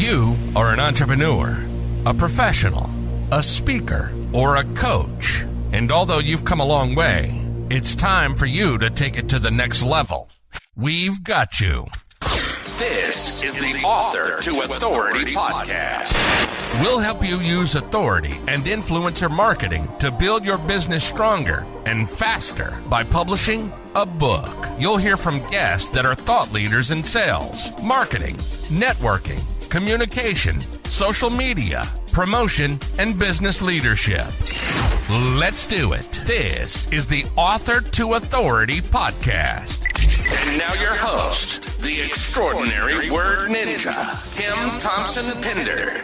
you are an entrepreneur, a professional, a speaker, or a coach, and although you've come a long way, it's time for you to take it to the next level. We've got you. This is the Author to Authority podcast. We'll help you use authority and influencer marketing to build your business stronger and faster by publishing a book. You'll hear from guests that are thought leaders in sales, marketing, networking, communication, social media, promotion, and business leadership. Let's do it. This is the Author to Authority podcast. And now your host, the extraordinary word ninja, Kim Thompson-Pinder.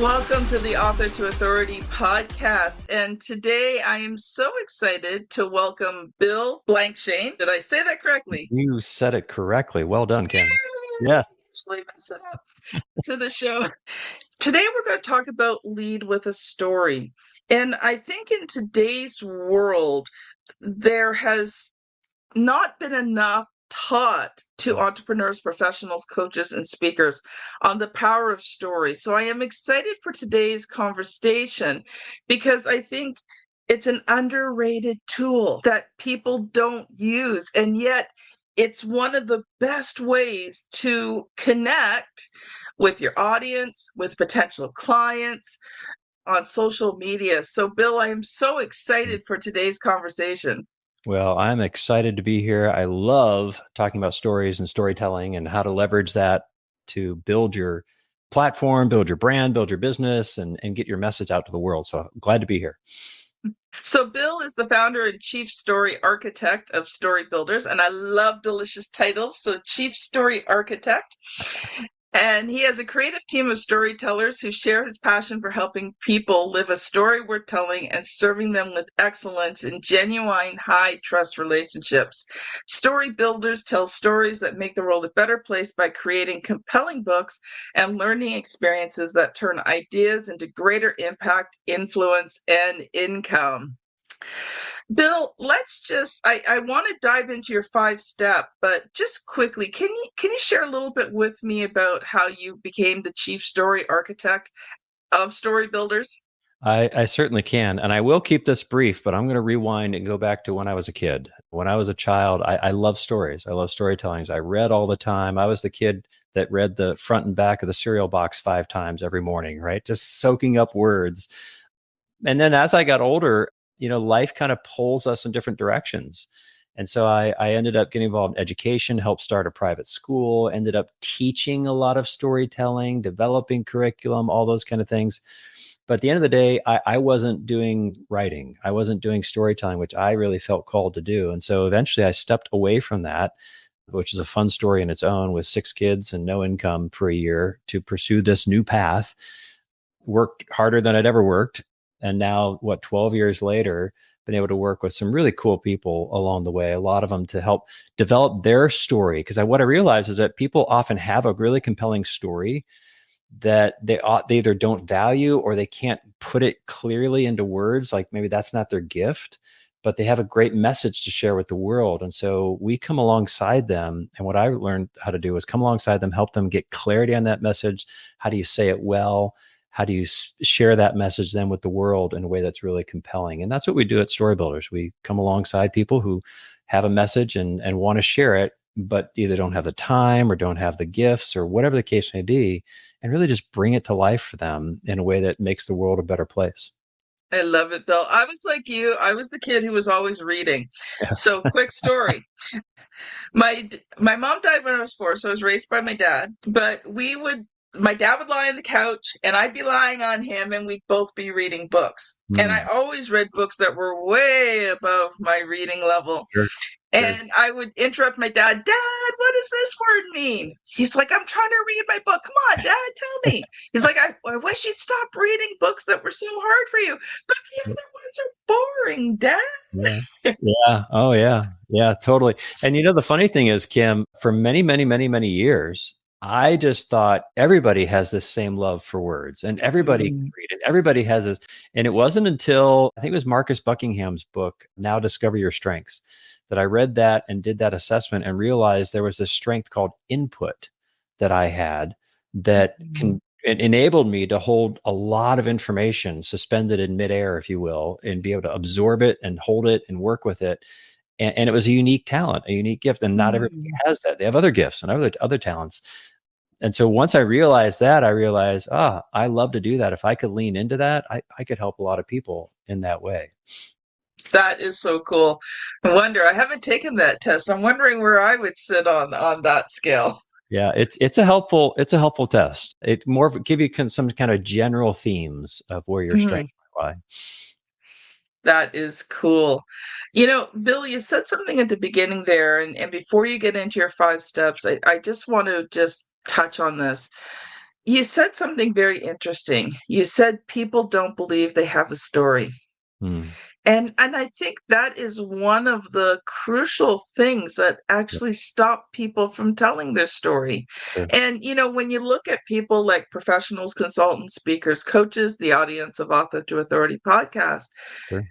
Welcome to the Author to Authority podcast. And today I am so excited to welcome Bill Blankschaen. Did I say that correctly? You said it correctly. Well done, Kim. Yeah. Actually been set up to the show. Today we're going to talk about lead with a story. And I think in today's world, there has not been enough taught to entrepreneurs, professionals, coaches, and speakers on the power of story. So I am excited for today's conversation because I think it's an underrated tool that people don't use. And yet it's one of the best ways to connect with your audience, with potential clients on social media. So Bill, I am so excited for today's conversation. Well, I'm excited to be here. I love talking about stories and storytelling and how to leverage that to build your platform, build your brand, build your business, and get your message out to the world. So glad to be here. So Bill is the founder and chief story architect of Story Builders, and I love delicious titles. So Chief Story Architect. And he has a creative team of storytellers who share his passion for helping people live a story worth telling and serving them with excellence in genuine, high-trust relationships. Story Builders tell stories that make the world a better place by creating compelling books and learning experiences that turn ideas into greater impact, influence, and income. Bill, I want to dive into your 5-step, but just quickly, can you share a little bit with me about how you became the chief story architect of Story Builders? I certainly can. And I will keep this brief, but I'm going to rewind and go back to when I was a kid. When I was a child, I love stories. I love storytellings. I read all the time. I was the kid that read the front and back of the cereal box 5 times every morning, right? Just soaking up words. And then as I got older, life kind of pulls us in different directions. And so I ended up getting involved in education, helped start a private school, ended up teaching a lot of storytelling, developing curriculum, all those kind of things. But at the end of the day, I wasn't doing writing. I wasn't doing storytelling, which I really felt called to do. And so eventually I stepped away from that, which is a fun story in its own, with 6 kids and no income for a year, to pursue this new path. Worked harder than I'd ever worked. And now, 12 years later, been able to work with some really cool people along the way, a lot of them to help develop their story. Because what I realized is that people often have a really compelling story that they either don't value or they can't put it clearly into words, like maybe that's not their gift, but they have a great message to share with the world. And so we come alongside them. And what I learned how to do is come alongside them, help them get clarity on that message. How do you say it well? How do you share that message then with the world in a way that's really compelling? And that's what we do at Story Builders. We come alongside people who have a message and want to share it, but either don't have the time or don't have the gifts or whatever the case may be, and really just bring it to life for them in a way that makes the world a better place. I love it, Bill. I was like you. I was the kid who was always reading. Yes. So quick story. My mom died when I was 4, so I was raised by my dad, but my dad would lie on the couch and I'd be lying on him and we'd both be reading books. And I always read books that were way above my reading level. Sure. And I would interrupt my dad. Dad, what does this word mean? He's like, I'm trying to read my book. Come on, Dad, tell me. He's like, I wish you'd stop reading books that were so hard for you. But the other ones are boring, Dad. Yeah. Oh, yeah. Yeah, totally. And the funny thing is, Kim, for many, many, many, many years, I just thought everybody has this same love for words and everybody can read it. Everybody has this. And it wasn't until I think it was Marcus Buckingham's book, Now Discover Your Strengths, that I read that and did that assessment and realized there was this strength called input that I had that it enabled me to hold a lot of information suspended in midair, if you will, and be able to absorb it and hold it and work with it. And it was a unique talent, a unique gift. And not everybody has that. They have other gifts and other talents. And so once I realized that, I realized, I love to do that. If I could lean into that, I could help a lot of people in that way. That is so cool. I haven't taken that test. I'm wondering where I would sit on that scale. Yeah, it's a helpful test. It more give you some kind of general themes of where your strengths lie. That is cool. Bill, you said something at the beginning there, and before you get into your 5 steps, I just want to just touch on this. You said something very interesting. You said people don't believe they have a story. And I think that is one of the crucial things that actually stop people from telling their story. Sure. And, when you look at people like professionals, consultants, speakers, coaches, the audience of Author to Authority podcast, Sure.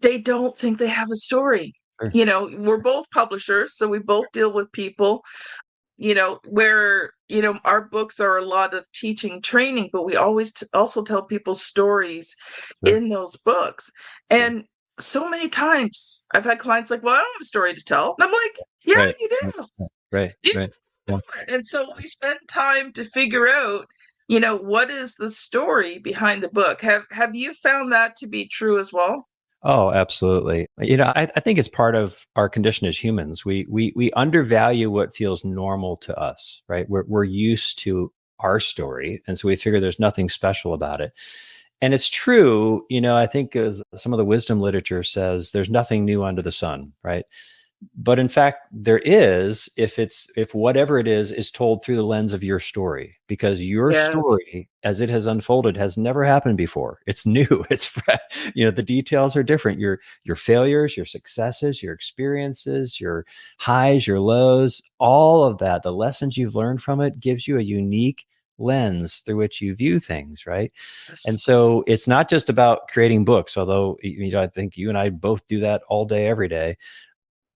they don't think they have a story. Sure. We're both publishers, so we both deal with people, where, our books are a lot of teaching, training, but we always also tell people stories in those books. And so many times I've had clients like, well, I don't have a story to tell. And I'm like, yeah, you do. Right. You just do it. And so we spend time to figure out, what is the story behind the book? Have you found that to be true as well? Oh, absolutely. I think it's part of our condition as humans. We undervalue what feels normal to us, right? We're used to our story, and so we figure there's nothing special about it. And it's true. I think as some of the wisdom literature says, there's nothing new under the sun, right? But in fact, there is, if whatever it is told through the lens of your story, because your story as it has unfolded has never happened before. It's new. It's the details are different. Your failures, your successes, your experiences, your highs, your lows, all of that, the lessons you've learned from it gives you a unique lens through which you view things, right? And so it's not just about creating books, although I think you and I both do that all day, every day.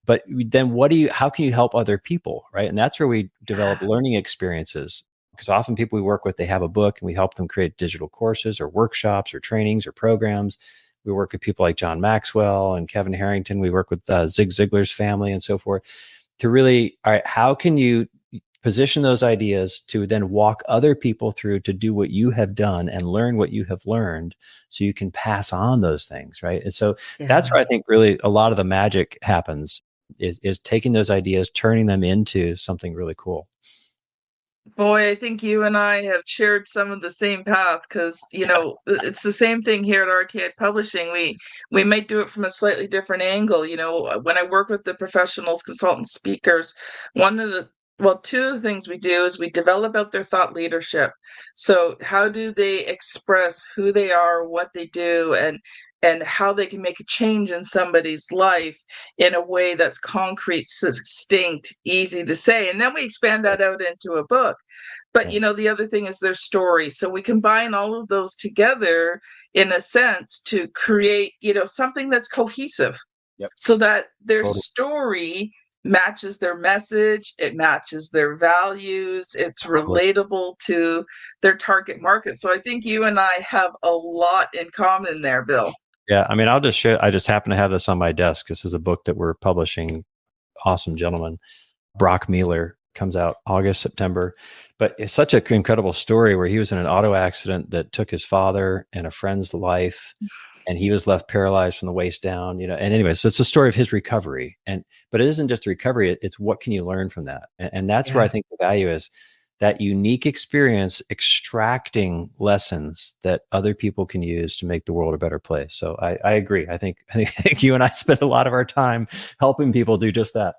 But then how can you help other people, right? And that's where we develop learning experiences, because often people we work with, they have a book and we help them create digital courses or workshops or trainings or programs. We work with people like John Maxwell and Kevin Harrington. We work with Zig Ziglar's family and so forth to really, all right, how can you position those ideas to then walk other people through to do what you have done and learn what you have learned so you can pass on those things, right? And so that's where I think really a lot of the magic happens. Is taking those ideas, turning them into something really cool. Boy, I think you and I have shared some of the same path, because, it's the same thing here at RTI Publishing. We might do it from a slightly different angle. When I work with the professionals, consultants, speakers, two of the things we do is we develop out their thought leadership. So how do they express who they are, what they do, and how they can make a change in somebody's life in a way that's concrete, succinct, easy to say. And then we expand that out into a book. But, the other thing is their story. So we combine all of those together, in a sense, to create, something that's cohesive. So that their story matches their message, it matches their values, it's relatable to their target market. So I think you and I have a lot in common there, Bill. Yeah, I mean, I'll just share. I just happen to have this on my desk. This is a book that we're publishing. Awesome gentleman, Brock Mealer, comes out August, September. But it's such an incredible story where he was in an auto accident that took his father and a friend's life, and he was left paralyzed from the waist down. And anyway, so it's a story of his recovery. But it isn't just the recovery; it's what can you learn from that, and that's where I think the value is. That unique experience, extracting lessons that other people can use to make the world a better place. So I agree. I think you and I spend a lot of our time helping people do just that.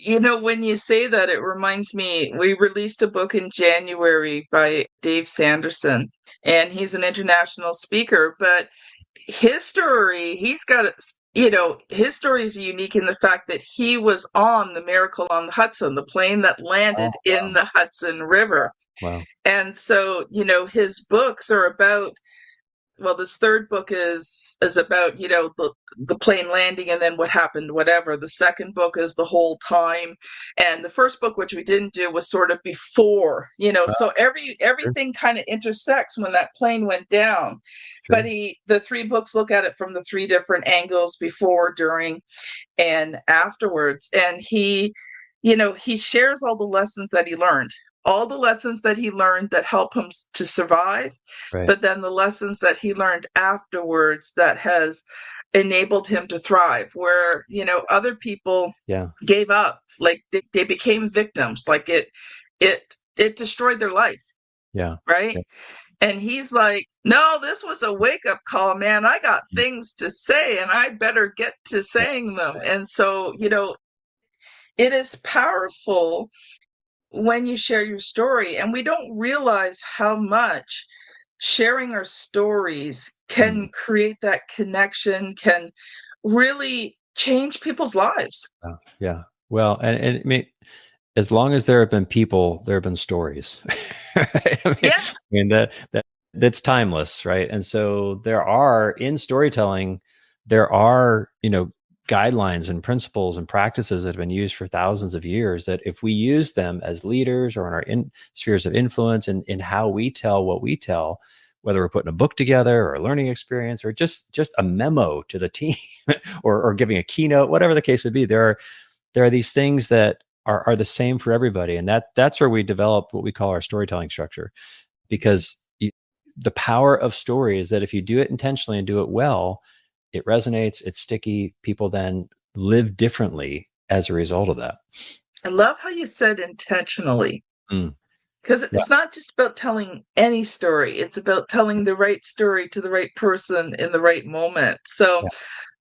When you say that, it reminds me, we released a book in January by Dave Sanderson, and he's an international speaker, but his story, his story is unique in the fact that he was on the Miracle on the Hudson, the plane that landed in the Hudson River. Wow. And so, his books are about well, this third book is about, the plane landing and then what happened, whatever. The second book is the whole time. And the first book, which we didn't do, was sort of before, so everything kind of intersects when that plane went down. Sure. But the three books look at it from the three different angles: before, during, and afterwards. And he shares all the lessons that he learned. All the lessons that he learned that help him to survive, Right. but then the lessons that he learned afterwards that has enabled him to thrive, where, other people gave up, like they became victims, like it destroyed their life. Yeah. Right. Yeah. And he's like, no, this was a wake-up call, man. I got things to say and I better get to saying them. And so, it is powerful when you share your story, and we don't realize how much sharing our stories can create that connection, can really change people's lives. Yeah. Well, and I mean, as long as there have been people, there have been stories. Right? I mean that's timeless, right? And so there are, in storytelling, there are, guidelines and principles and practices that have been used for thousands of years, that if we use them as leaders or in our spheres of influence and in how we tell what we tell, whether we're putting a book together or a learning experience or just a memo to the team or giving a keynote, whatever the case would be, there are these things that are the same for everybody. And that's where we develop what we call our storytelling structure, because the power of story is that if you do it intentionally and do it well, it resonates, it's sticky. People then live differently as a result of that. I love how you said intentionally, because it's not just about telling any story. It's about telling the right story to the right person in the right moment. So,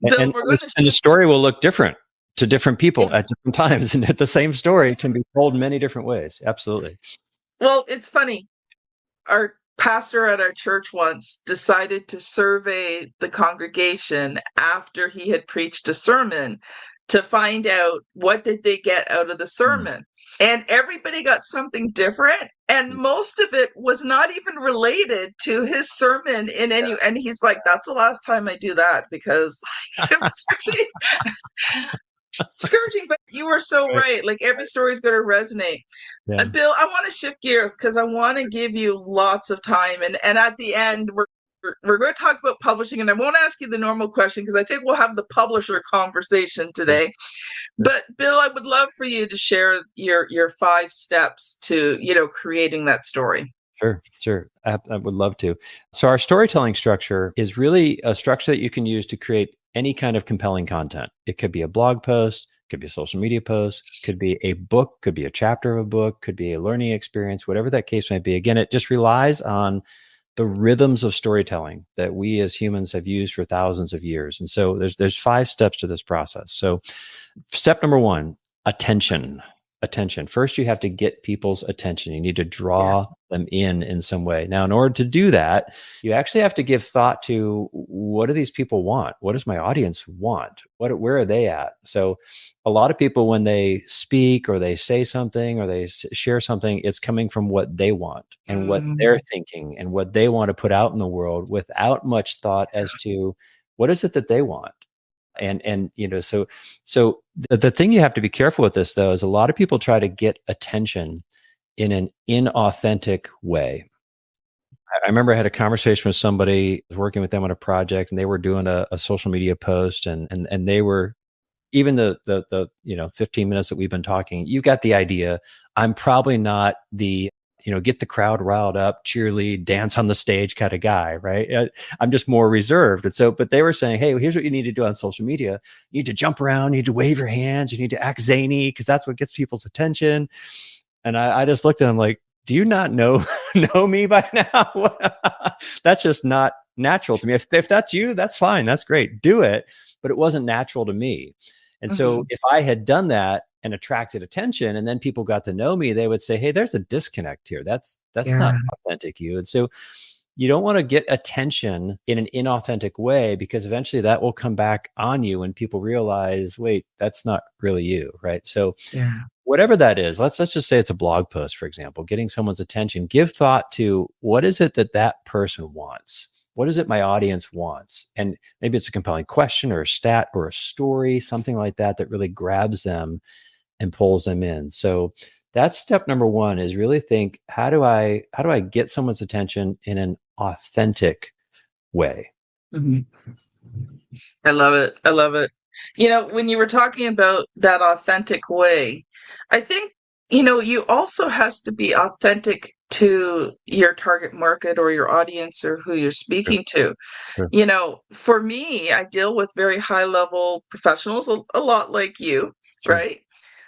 Bill, and the story will look different to different people at different times, and the same story can be told many different ways. Absolutely. Well, it's funny. Our pastor at our church once decided to survey the congregation after he had preached a sermon to find out what did they get out of the sermon. And everybody got something different. And most of it was not even related to his sermon in any, and he's like, that's the last time I do that, because it was scourging. But you were so right. Like, every story is going to resonate. Yeah. Bill, I want to shift gears because I want to give you lots of time. And at the end, we're going to talk about publishing. And I won't ask you the normal question because I think we'll have the publisher conversation today. But Bill, I would love for you to share your 5 steps to, creating that story. Sure. I would love to. So our storytelling structure is really a structure that you can use to create any kind of compelling content. It could be a blog post, could be a social media post, could be a book, could be a chapter of a book, could be a learning experience, whatever that case might be. Again, it just relies on the rhythms of storytelling that we as humans have used for thousands of years. And so there's 5 steps to this process. So step number 1, attention. First, you have to get people's attention. You need to draw them in some way. Now, in order to do that, you actually have to give thought to, what do these people want? What does my audience want? Where are they at? So a lot of people, when they speak or they say something or they share something, it's coming from what they want and what they're thinking and what they want to put out in the world, without much thought as to what is it that they want. And so the thing you have to be careful with this, though, is a lot of people try to get attention in an inauthentic way. I remember I had a conversation with somebody, I was working with them on a project, and they were doing a social media post, and they were, even the 15 minutes that we've been talking, you got the idea. I'm probably not the get the crowd riled up, cheerlead, dance on the stage kind of guy, right? I'm just more reserved. And so, but they were saying, hey, here's what you need to do on social media. You need to jump around, you need to wave your hands, you need to act zany, because that's what gets people's attention. And I just looked at him like, do you not know me by now? That's just not natural to me. If that's you, that's fine. That's great. Do it. But it wasn't natural to me. And so if I had done that and attracted attention, and then people got to know me, they would say, hey, there's a disconnect here. That's not authentic you. And so you don't want to get attention in an inauthentic way, because eventually that will come back on you when people realize, wait, that's not really you, right? So whatever that is, let's just say it's a blog post, for example, getting someone's attention. Give thought to, what is it that person wants? what is it my audience wants? And maybe it's a compelling question or a stat or a story, something like that, that really grabs them and pulls them in. So that's step number one, is really think, how do I get someone's attention in an authentic way? Mhm. I love it. I love it. When you were talking about that authentic way, I think, you also has to be authentic to your target market or your audience or who you're Sure, speaking to. sure, For me, I deal with very high level professionals, a lot like you, sure, right?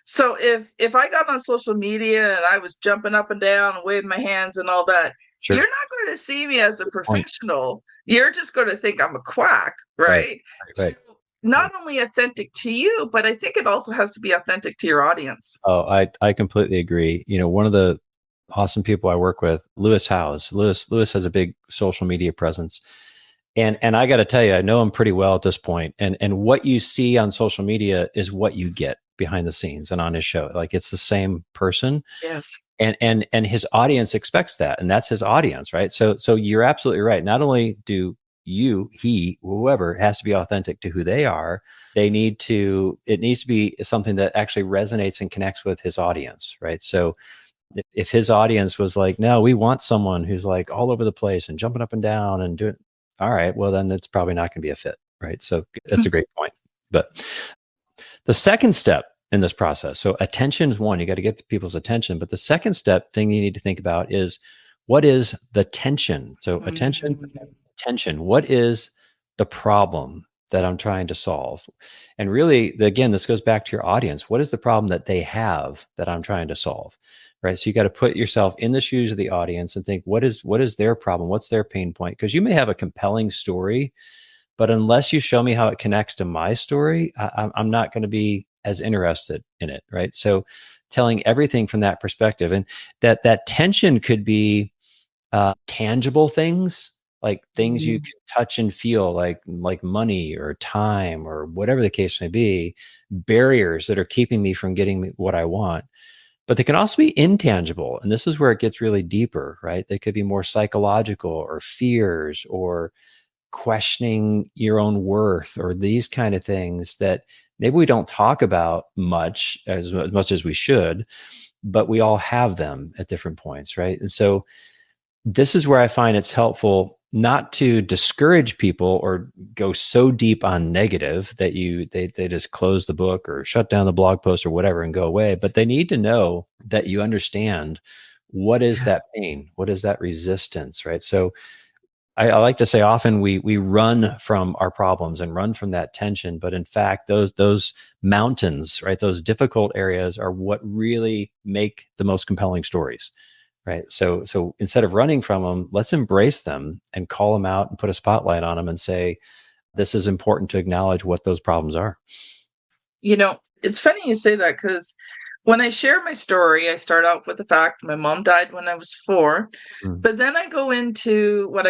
So if I got on social media and I was jumping up and down and waving my hands and all that, you're sure. not going to see me as a Good point. professional. You're just going to think I'm a quack, Right, right? right, So not right. only authentic to you, but I think it also has to be authentic to your audience. Oh, I completely agree. One of the awesome people I work with, Lewis Howes. Lewis has a big social media presence. And I got to tell you, I know him pretty well at this point. And what you see on social media is what you get behind the scenes and on his show. Like, it's the same person. Yes. And his audience expects that, and that's his audience, right? So you're absolutely right. Not only do he, whoever, has to be authentic to who they are, it needs to be something that actually resonates and connects with his audience, right? So if his audience was like, no, we want someone who's like all over the place and jumping up and down and doing, all right, well, then it's probably not going to be a fit, right? So that's a great point. But the second step in this process, so attention is one, you got to get the people's attention. But the second step thing you need to think about is, what is the tension? So attention, what is the problem that I'm trying to solve? And really, again, this goes back to your audience. What is the problem that they have that I'm trying to solve? Right. So you got to put yourself in the shoes of the audience and think, what is their problem? What's their pain point? Because you may have a compelling story, but unless you show me how it connects to my story, I'm not going to be as interested in it. Right. So telling everything from that perspective, and that tension could be tangible things, like things you can touch and feel, like money or time or whatever the case may be, barriers that are keeping me from getting what I want. But they can also be intangible. And this is where it gets really deeper, right? They could be more psychological, or fears, or questioning your own worth, or these kind of things that maybe we don't talk about much, as much as we should, but we all have them at different points, right? And so this is where I find it's helpful not to discourage people or go so deep on negative that they just close the book or shut down the blog post or whatever and go away. But they need to know that you understand, what is that pain? What is that resistance, right? So I like to say, often we run from our problems and run from that tension, but in fact, those mountains, right, those difficult areas are what really make the most compelling stories. Right. So instead of running from them, let's embrace them and call them out and put a spotlight on them and say, this is important to acknowledge what those problems are. It's funny you say that, because when I share my story, I start out with the fact my mom died when I was 4, Mm, but then I go into what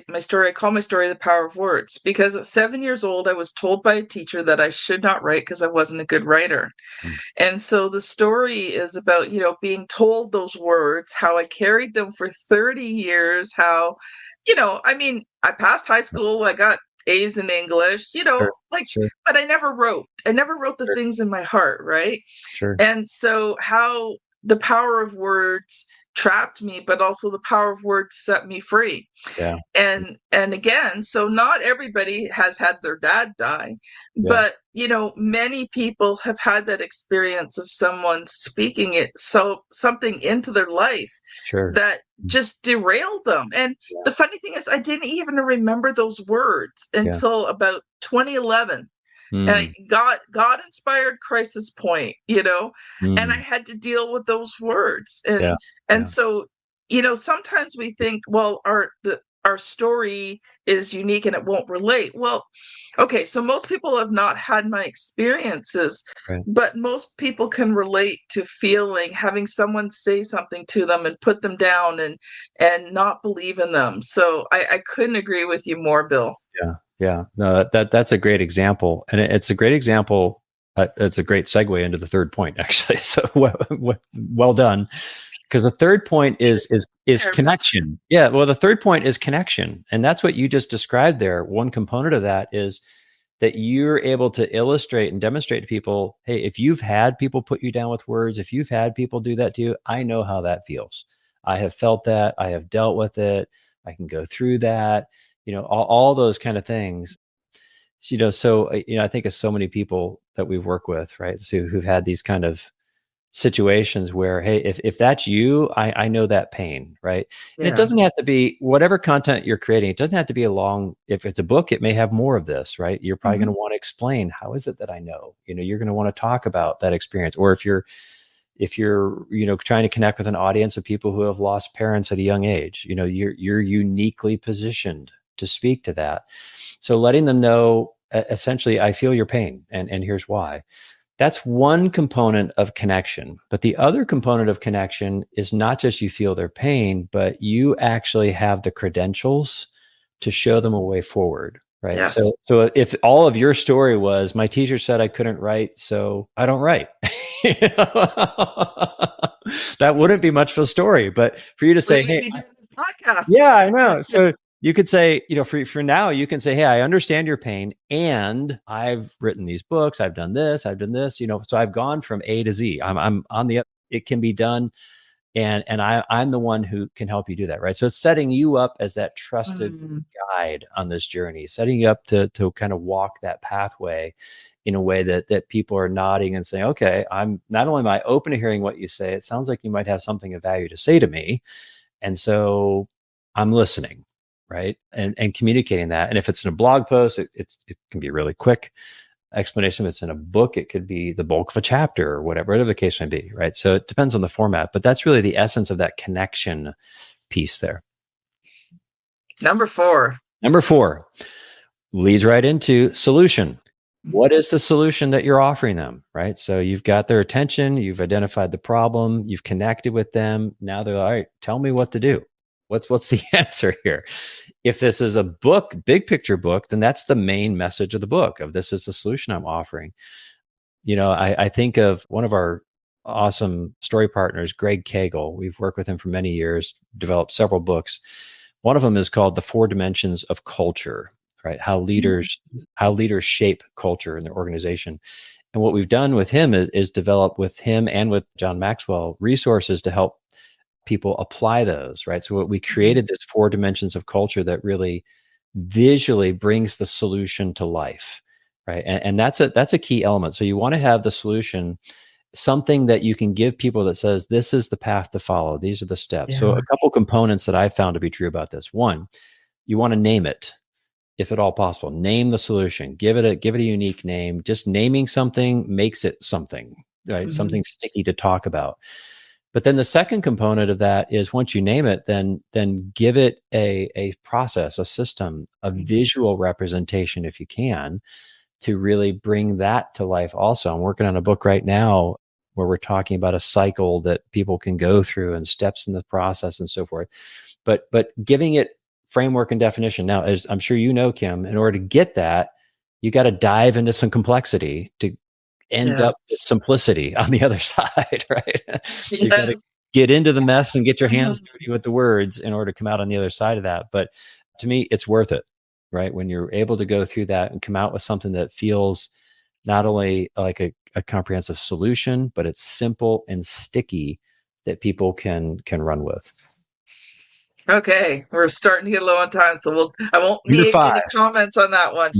my story. I call my story "The Power of Words," because at 7 years old, I was told by a teacher that I should not write because I wasn't a good writer. mm, And so the story is about, being told those words, how I carried them for 30 years, how, I passed high school, I got A's in English, sure, like, sure, but I never wrote. I never wrote the sure, things in my heart, right? sure. And so how the power of words trapped me, but also the power of words set me free. Yeah, And again, so not everybody has had their dad die, yeah, but many people have had that experience of someone speaking something into their life sure. that just derailed them. And Yeah, the funny thing is, I didn't even remember those words yeah. until about 2011. And I Mm, God inspired crisis point, and I mm, had to deal with those words. yeah, And yeah, so, sometimes we think, well, our story is unique and it won't relate. Well, okay, so most people have not had my experiences, right. but most people can relate to having someone say something to them and put them down and not believe in them. So I couldn't agree with you more, Bill. Yeah, yeah. No, that's a great example, and it's a great example. It's a great segue into the third point, actually. So well done. because the third point is connection. Yeah. Well, the third point is connection. And that's what you just described there. One component of that is that you're able to illustrate and demonstrate to people, hey, if you've had people put you down with words, if you've had people do that to you, I know how that feels. I have felt that. I have dealt with it. I can go through that, all those kind of things. So, I think of so many people that we've worked with, right? So who've had these kind of situations where, hey, if that's you, I know that pain, right? And it doesn't have to be whatever content you're creating. It doesn't have to be a long, if it's a book, it may have more of this, right? You're probably going to want to explain, how is it that I know, you're going to want to talk about that experience. Or if you're trying to connect with an audience of people who have lost parents at a young age, you're uniquely positioned to speak to that. So letting them know, essentially, I feel your pain and here's why. That's one component of connection. But the other component of connection is not just you feel their pain, but you actually have the credentials to show them a way forward, right? Yes. So if all of your story was, my teacher said I couldn't write, so I don't write. That wouldn't be much of a story. But for you to say, hey, podcast. Yeah, I know. So you could say, for now, you can say, hey, I understand your pain and I've written these books. I've done this. So I've gone from A to Z. I'm on it can be done. And I'm the one who can help you do that. Right. So it's setting you up as that trusted guide on this journey, setting you up to kind of walk that pathway in a way that people are nodding and saying, okay, I'm not only am I open to hearing what you say, it sounds like you might have something of value to say to me. And so I'm listening. Right. And communicating that. And if it's in a blog post, it can be a really quick explanation. If it's in a book, it could be the bulk of a chapter or whatever the case may be. Right. So it depends on the format, but that's really the essence of that connection piece there. Number four leads right into solution. What is the solution that you're offering them? Right. So you've got their attention, you've identified the problem, you've connected with them. Now they're like, all right, tell me what to do. What's the answer here? If this is a book, big picture book, then that's the main message of the book of this is the solution I'm offering. I think of one of our awesome story partners, Greg Cagle. We've worked with him for many years, developed several books. One of them is called The 4 Dimensions of Culture, right? How leaders shape culture in their organization. And what we've done with him is develop with him and with John Maxwell resources to help people apply those, right? So what we created this 4 dimensions of culture that really visually brings the solution to life, right? And that's a key element. So you want to have the solution, something that you can give people that says, this is the path to follow. These are the steps. Yeah. So a couple components that I found to be true about this. One, you want to name it, if at all possible. Name the solution. Give it a unique name. Just naming something makes it something, right? Something sticky to talk about. But then the second component of that is once you name it, then give it a process, a system, a visual representation, if you can, to really bring that to life also. I'm working on a book right now where we're talking about a cycle that people can go through and steps in the process and so forth. But giving it framework and definition. Now, as I'm sure you know, Kim, in order to get that, you got to dive into some complexity to end up with simplicity on the other side, right? You got to get into the mess and get your hands dirty with the words in order to come out on the other side of that. But to me, it's worth it, right? When you're able to go through that and come out with something that feels not only like a comprehensive solution, but it's simple and sticky that people can run with. Okay, we're starting to get low on time, so I won't need any comments on that one.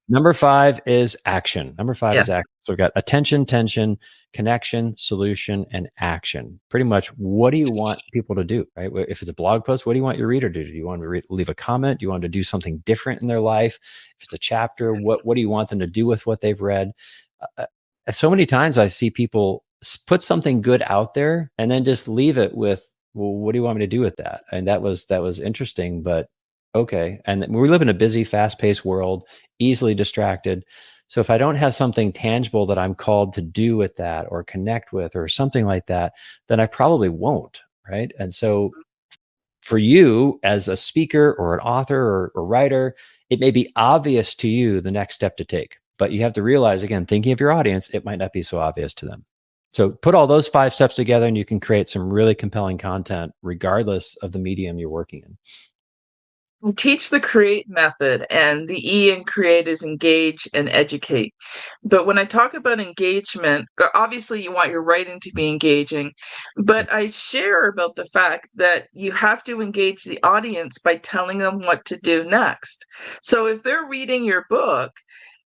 Number 5 is action. Number 5 is action. So we've got attention, tension, connection, solution, and action. Pretty much, what do you want people to do, right? If it's a blog post, what do you want your reader to do? Do you want to leave a comment? Do you want to do something different in their life? If it's a chapter, what do you want them to do with what they've read? So many times I see people put something good out there and then just leave it with, well, what do you want me to do with that? And that was interesting, but okay. And we live in a busy, fast-paced world, easily distracted. So if I don't have something tangible that I'm called to do with that or connect with or something like that, then I probably won't, right? And so for you as a speaker or an author or writer, it may be obvious to you the next step to take, but you have to realize, again, thinking of your audience, it might not be so obvious to them. So put all those 5 steps together and you can create some really compelling content regardless of the medium you're working in. We teach the create method, and the E in create is engage and educate. But when I talk about engagement, obviously you want your writing to be engaging, but I share about the fact that you have to engage the audience by telling them what to do next. So if they're reading your book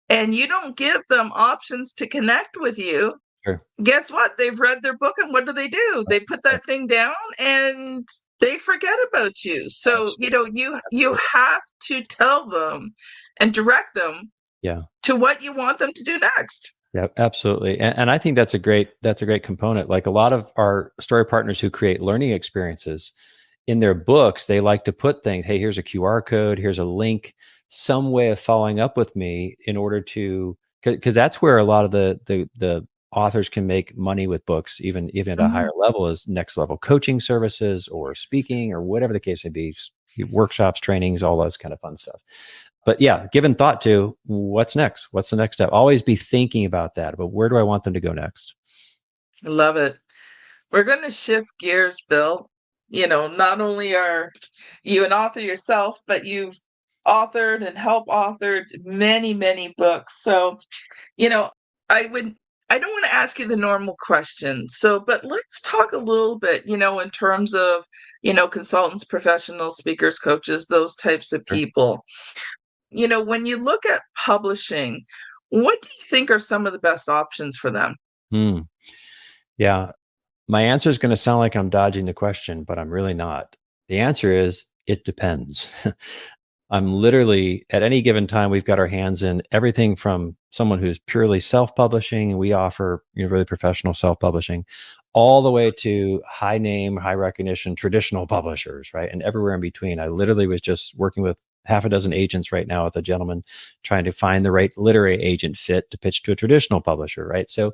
and you don't give them options to connect with you, Sure. guess what? They've read their book, and what do? They put that thing down and they forget about you. So, you have to tell them and direct them Yeah. to what you want them to do next. Yeah, absolutely. And I think that's a great component. Like a lot of our story partners who create learning experiences in their books, they like to put things, hey, here's a QR code, here's a link, some way of following up with me in order to, because that's where a lot of the authors can make money with books, even at a higher level, is next level coaching services or speaking or whatever the case may be, workshops, trainings, all those kind of fun stuff. But yeah, given thought to what's next, what's the next step? Always be thinking about that. But where do I want them to go next? Love it. We're going to shift gears, Bill. Not only are you an author yourself, but you've authored and help authored many, many books. So, I would I don't want to ask you the normal question. So, but let's talk a little bit, in terms of, consultants, professionals, speakers, coaches, those types of Sure. people. When you look at publishing, what do you think are some of the best options for them? Yeah. My answer is going to sound like I'm dodging the question, but I'm really not. The answer is it depends. I'm literally at any given time, we've got our hands in everything from someone who's purely self-publishing, and we offer really professional self-publishing, all the way to high name, high recognition, traditional publishers, right? And everywhere in between. I literally was just working with half a dozen agents right now with a gentleman trying to find the right literary agent fit to pitch to a traditional publisher, right? So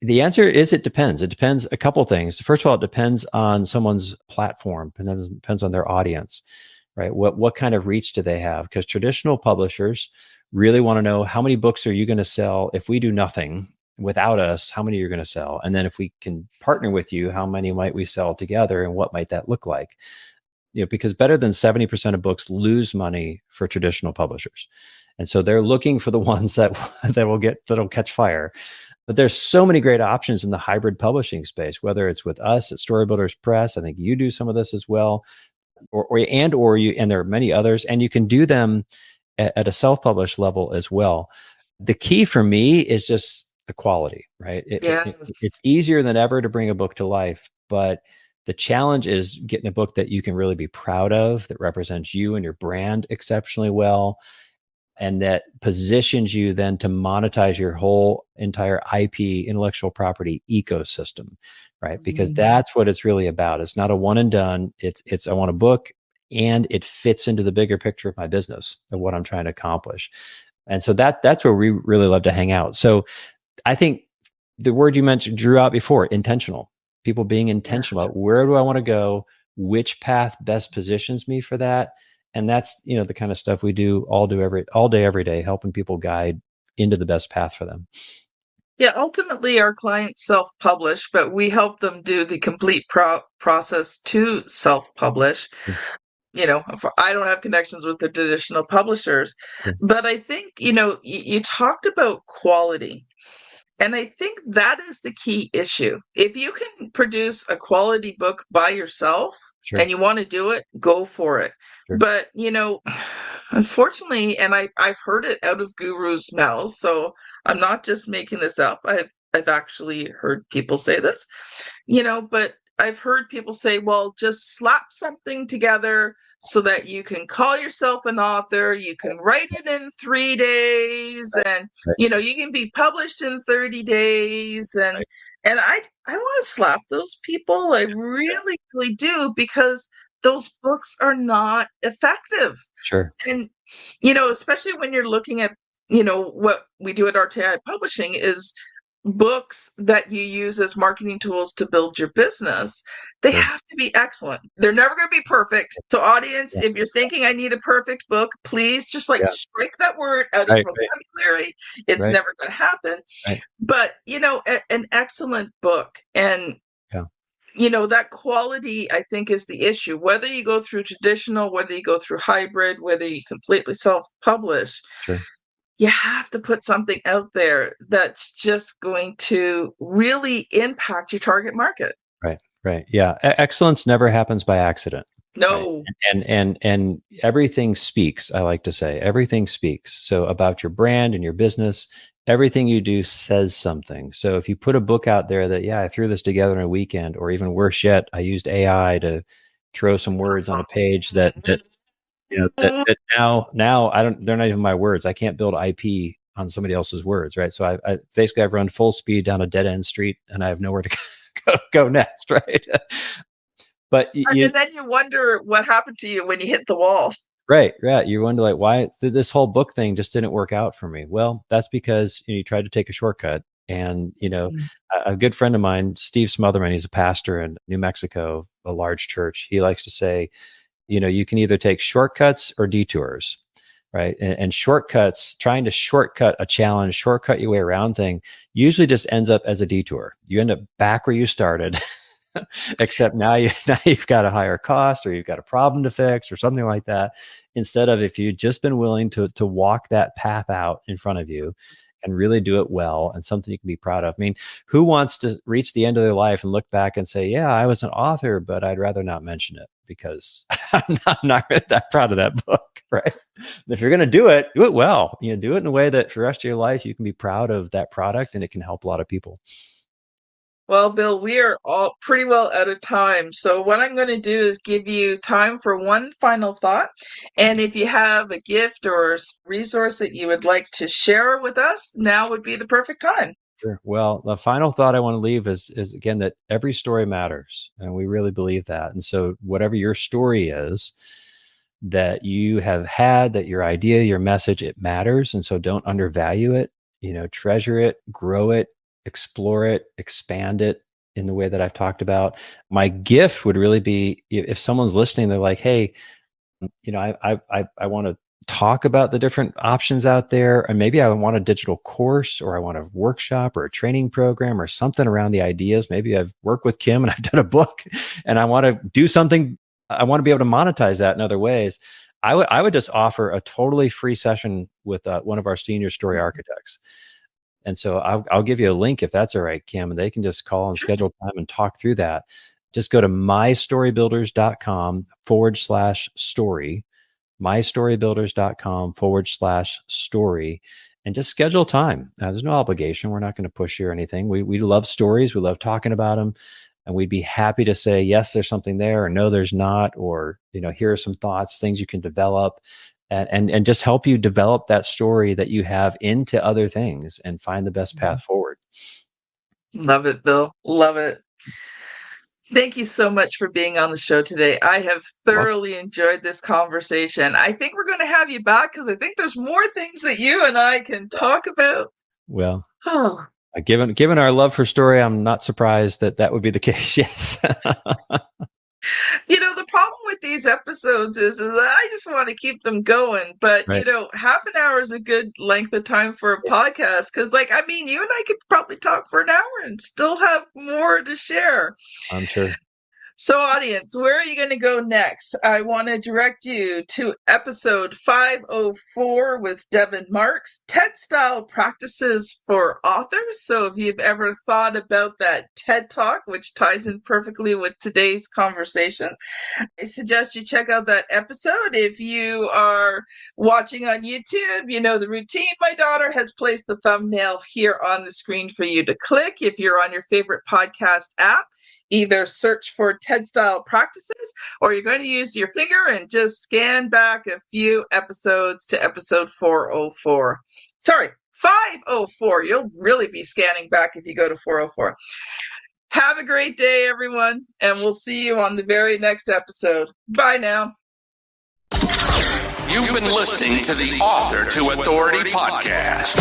the answer is it depends. It depends a couple things. First of all, it depends on someone's platform, and it depends on their audience, right? What kind of reach do they have? Because traditional publishers really want to know, how many books are you going to sell if we do nothing without us? How many you're going to sell? And then if we can partner with you, how many might we sell together, and what might that look like? Because better than 70% of books lose money for traditional publishers. And so they're looking for the ones that'll catch fire. But there's so many great options in the hybrid publishing space, whether it's with us at Storybuilders Press. I think you do some of this as well, and there are many others, and you can do them at a self-published level as well. The key for me is just the quality, right? It's easier than ever to bring a book to life, but the challenge is getting a book that you can really be proud of, that represents you and your brand exceptionally well, and that positions you then to monetize your whole entire IP, intellectual property ecosystem, right? Because that's what it's really about. It's not a one and done. It's I want a book, and it fits into the bigger picture of my business of what I'm trying to accomplish. And so that's where we really love to hang out. So I think the word you mentioned, drew out before, intentional. People being intentional about, where do I want to go? Which path best positions me for that? And that's, the kind of stuff we do all day, every day, helping people guide into the best path for them. Yeah, ultimately our clients self-publish, but we help them do the complete process to self-publish. I don't have connections with the traditional publishers, but I think, you talked about quality. And I think that is the key issue. If you can produce a quality book by yourself, Sure. and you want to do it, go for it. Sure. But, unfortunately, and I've heard it out of gurus' mouths, so I'm not just making this up. I've actually heard people say this, but I've heard people say, well, just slap something together so that you can call yourself an author, you can write it in 3 days, and you can be published in 30 days. And I want to slap those people. I really, really do, because those books are not effective. Sure. And especially when you're looking at what we do at RTI Publishing is books that you use as marketing tools to build your business, they Sure. have to be excellent. They're never going to be perfect. So audience, Yeah. if you're thinking I need a perfect book, please just Yeah. strike that word out of Right. vocabulary. It's Right. never going to happen. Right. But, an excellent book, and Yeah. that quality, I think, is the issue. Whether you go through traditional, whether you go through hybrid, whether you completely self-publish, Sure. you have to put something out there that's just going to really impact your target market. Right. Right. Yeah. Excellence never happens by accident. Right. No. And everything speaks, I like to say. Everything speaks. So about your brand and your business, everything you do says something. So if you put a book out there that, I threw this together in a weekend, or even worse yet, I used AI to throw some words on a page that now they're not even my words. I can't build IP on somebody else's words, right? So I basically I've run full speed down a dead end street and I have nowhere to go next, right? But and then you wonder what happened to you when you hit the wall. Right. You wonder, like, why this whole book thing just didn't work out for me. Well, that's because you tried to take a shortcut. And, a good friend of mine, Steve Smotherman, he's a pastor in New Mexico, a large church. He likes to say, you can either take shortcuts or detours, right? And shortcuts, trying to shortcut a challenge, shortcut your way around thing, usually just ends up as a detour. You end up back where you started. Except now you've got a higher cost, or you've got a problem to fix, or something like that. Instead of, if you'd just been willing to walk that path out in front of you and really do it well, and something you can be proud of. I mean, who wants to reach the end of their life and look back and say, I was an author, but I'd rather not mention it because I'm not really that proud of that book, right? If you're going to do it well. Do it in a way that for the rest of your life you can be proud of that product and it can help a lot of people. Well, Bill, we are all pretty well out of time. So what I'm going to do is give you time for one final thought. And if you have a gift or resource that you would like to share with us, now would be the perfect time. Sure. Well, the final thought I want to leave is again, that every story matters. And we really believe that. And so whatever your story is that you have had, that your idea, your message, it matters. And so don't undervalue it, treasure it, grow it, explore it, expand it in the way that I've talked about. My gift would really be if someone's listening, they're like, hey, I want to talk about the different options out there, and maybe I want a digital course, or I want a workshop or a training program or something around the ideas. Maybe I've worked with Kim and I've done a book and I want to do something. I want to be able to monetize that in other ways. I would just offer a totally free session with one of our senior story architects. And so I'll give you a link if that's all right, Kim, and they can just call and schedule time and talk through that. Just go to mystorybuilders.com/story, mystorybuilders.com/story, and just schedule time. Now, there's no obligation. We're not going to push you or anything. We love stories. We love talking about them. And we'd be happy to say, yes, there's something there, or no, there's not, or, here are some thoughts, things you can develop. And just help you develop that story that you have into other things and find the best path forward. Love it, Bill. Love it. Thank you so much for being on the show today. I have thoroughly enjoyed this conversation. I think we're going to have you back because I think there's more things that you and I can talk about. Well, given our love for story, I'm not surprised that would be the case. Yes. The problem with these episodes is that I just want to keep them going. But, right. Half an hour is a good length of time for a podcast. Because, you and I could probably talk for an hour and still have more to share. I'm sure. So, audience, where are you going to go next? I want to direct you to episode 504 with Devin Marks, TED-style practices for authors. So if you've ever thought about that TED Talk, which ties in perfectly with today's conversation, I suggest you check out that episode. If you are watching on YouTube, you know the routine. My daughter has placed the thumbnail here on the screen for you to click. If you're on your favorite podcast app, either search for TED-style practices, or you're going to use your finger and just scan back a few episodes to episode 404. Sorry, 504. You'll really be scanning back if you go to 404. Have a great day, everyone, and we'll see you on the very next episode. Bye now. You've been listening to the Author to Authority podcast.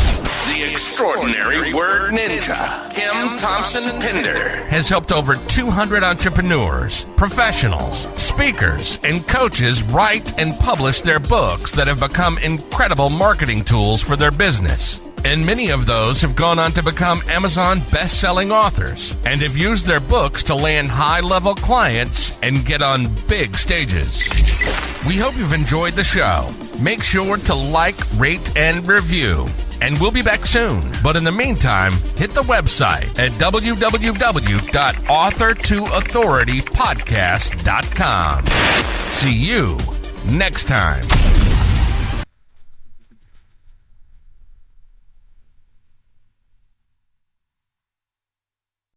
The extraordinary word ninja, Kim Thompson Pinder, has helped over 200 entrepreneurs, professionals, speakers, and coaches write and publish their books that have become incredible marketing tools for their business. And many of those have gone on to become Amazon best-selling authors and have used their books to land high-level clients and get on big stages. We hope you've enjoyed the show. Make sure to like, rate, and review. And we'll be back soon. But in the meantime, hit the website at www.author2authoritypodcast.com. See you next time.